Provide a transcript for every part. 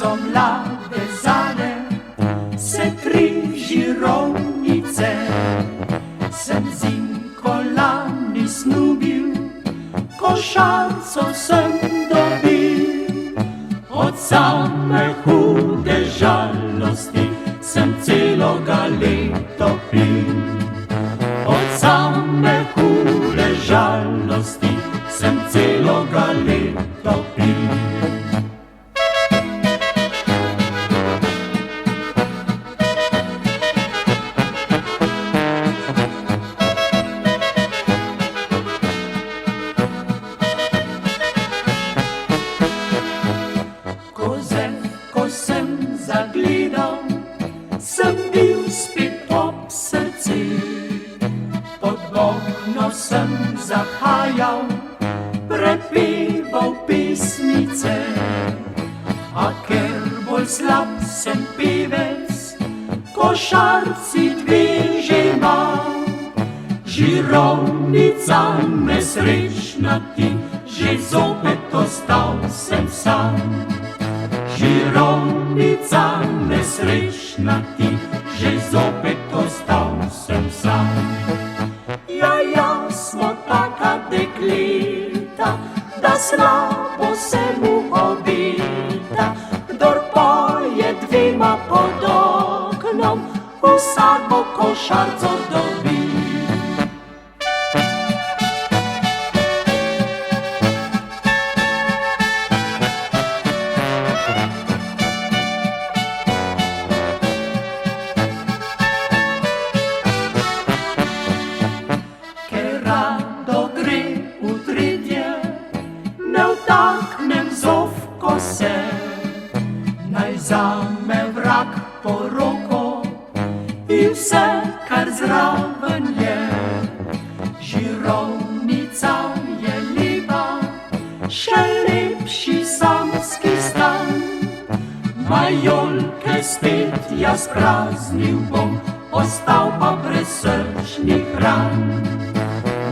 so mlade zale, se tri žirovnice. Sem zinko lani snubil, košarco sem dobil. Od same hude žalosti sem celoga leto pil. Od same hude žalosti sem celoga leto pil. Ko sem zagledal, sem bil spet ob srci. Pod okno sem zahajal, prepeval pesmice. A ker bolj slab sem pevec, košarci dve že imam. Žirovnica nesrečna ti, že zopet ostal sem sam. Žirovnica nesrečna ti, že zopet ostal sem sam. Ja, smo taka dekleta, da slabo se mu obeta. Kdor poje dvema pod oknom, vsak bo košarco dobi. Rado gre v tretje, ne vtaknem zov v kose. Naj zame vrag poroko in vse, kar zraven je. Žirovnica je lepa, še lepši samski stan. Majolke spet jaz praznil bom, ostal pa brez srčnih ran.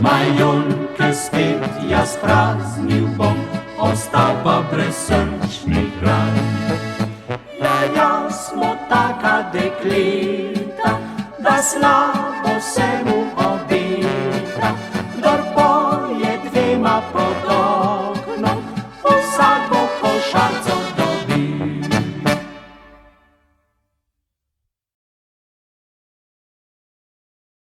Majolke spet jaz praznil bom, ostal pa brez srčnih ran. Ja, smo taka dekleta, da slabo se mu